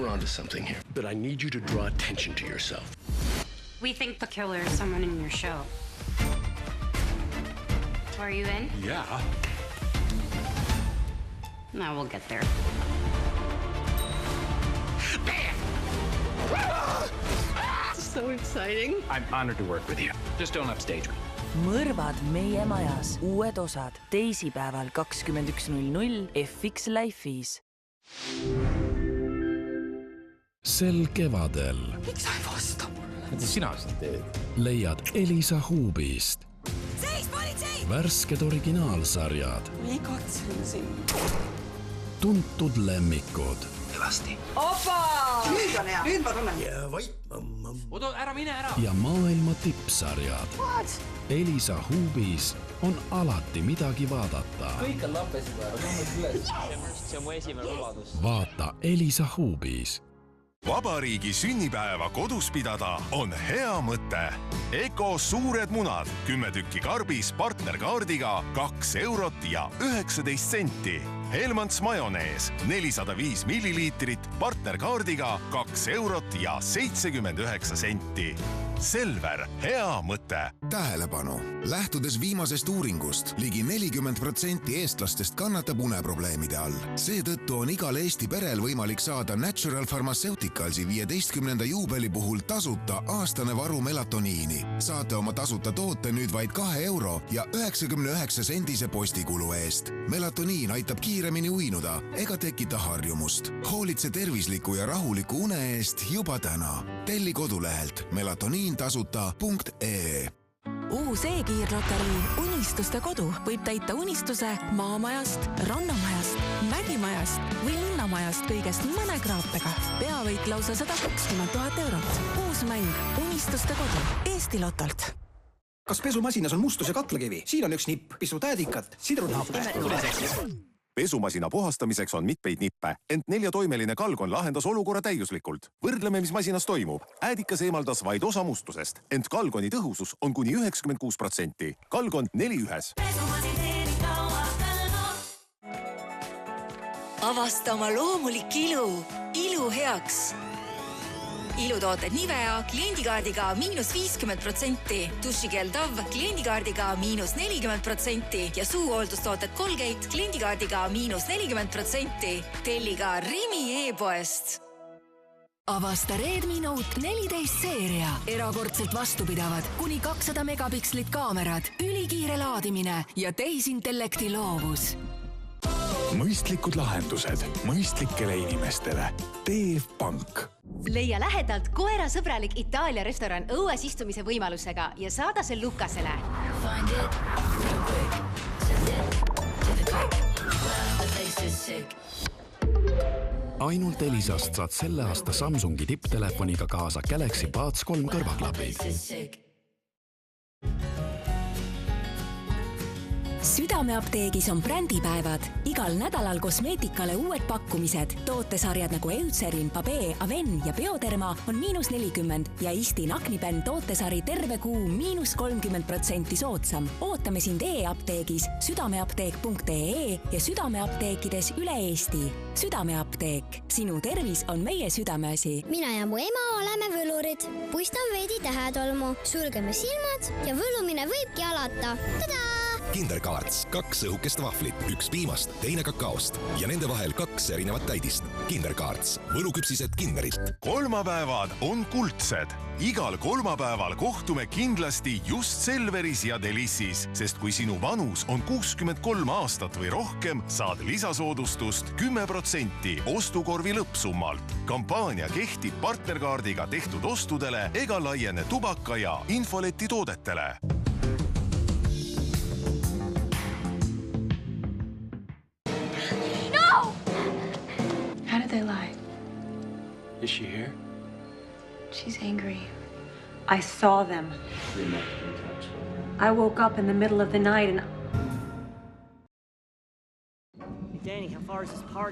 we're onto something here. But I need you to draw attention to yourself. We think the killer is someone in your show. Are you in? Yeah. No, we'll get there. So exciting. I'm honored to work with you. Just don't upstage me. Mõrvad meie majas. Uued osad teisipäeval 21.00 FX Life'is. Sel kevadel. Miks sa ei vasta mulle? Mida sina siin teed? Leiad Elisa Huubist. Seis, politsei! Värsked originaalsarjad. Ma igatsen sind. Tuntud lemmikud. Kõvasti. Opa! Nüüd on hea. Nüüd ma tunnen. Ja vait, Odo, ära mine ära! Ja maailma tippsarjad. What? Elisa Huubis on alati midagi vaadata. Kõik on lappes juba. See on mu esimene lubadus. Vaata Elisa Huubis. Vabariigi sünnipäeva kodus pidada on hea mõte. Eko suured munad, 10 tükki karbis partnerkaardiga 2 eurot ja 19 senti. Helmants majonees 405 milliliitrit partnerkaardiga 2 eurot ja 79 senti. Selver, hea mõte. Tähelepanu! Lähtudes viimasest uuringust, ligi 40% eestlastest kannatab uneprobleemide all. Seetõttu on igal Eesti perel võimalik saada Natural Pharmaceuticalsi 15. juubeli puhul tasuta aastane varu melatoniini. Saate oma tasuta toote nüüd vaid 2 euro ja 99 sendise postikulu eest. Melatoniin aitab kiiremini uinuda ega tekita harjumust. Hoolitse tervisliku ja rahuliku une eest juba täna. Telli kodulehelt melatoniintasuta.ee. Uus e-kiirloterii Unistuste kodu võib täita unistuse maamajast, rannamajast, mägimajast või linnamajast kõigest mõne kraapega. Peavõit lausa 120 000 eurot. Uus mäng Unistuste kodu Eesti Lotolt. Kas pesumasinas on mustus ja katlakivi? Siin on üks nipp, pisu täädikat, sidrunhappe. Pesumasina puhastamiseks on mitmeid nippe, ent 4-toimeline kalgon lahendas olukorra täiuslikult. Võrdleme, mis masinas toimub. Äädikas eemaldas vaid osa mustusest, ent kalgoni tõhusus on kuni 96%. Kalgon 4-1. Avasta oma loomulik ilu heaks. Ilutooted Nivea kliendikaardiga -50%, dušikeel Dove kliendikaardiga -40% ja suuhooldustooted Colgate kliendikaardiga -40%. Telliga Rimi e-poest. Avasta Redmi Note 14 seeria. Erakordselt vastupidavad, kuni 200 megapikslit kaamerad, ülikiire laadimine ja tehisintellekti loovus. Mõistlikud lahendused mõistlikele inimestele. Teev Pank. Leia lähedalt koerasõbralik Itaalia restoran õues istumise võimalusega ja saada see Lukasele. Ainult Elisast saad selle aasta Samsungi tipptelefoniga kaasa Galaxy Buds 3 kõrvaklapid. Südameapteegis on brändipäevad. Igal nädalal kosmeetikale uued pakkumised. Tootesarjad nagu Eucerin, Babee, Aven ja Bioderma on -40 ja Istin Aknipen tootesari terve kuu -30% soodsam. Ootame sind e-apteegis südameapteek.ee ja südameapteekides üle Eesti. Südameapteek. Sinu tervis on meie südameasi. Mina ja mu ema oleme võlurid. Puistan veidi tähetolmu. Sulgeme silmad ja võlumine võibki alata. Tada! Kinderkaarts, 2 õhukest vahvlit, 1 piimast, teine kakaost ja nende vahel 2 erinevat täidist. Kinderkaarts, võluküpsised Kinderilt. Kolmapäevad on kuldsed. Igal kolmapäeval kohtume kindlasti just Selveris ja Delissis, sest kui sinu vanus on 63 aastat või rohkem, saad lisasoodustust 10% ostukorvi lõppsummalt. Kampaania kehtib partnerkaardiga tehtud ostudele ega laiene tubaka ja infoleti toodetele. How did they lie? Is she here? She's angry. I saw them. I woke up in the middle of the night and... Danny, how far is this party?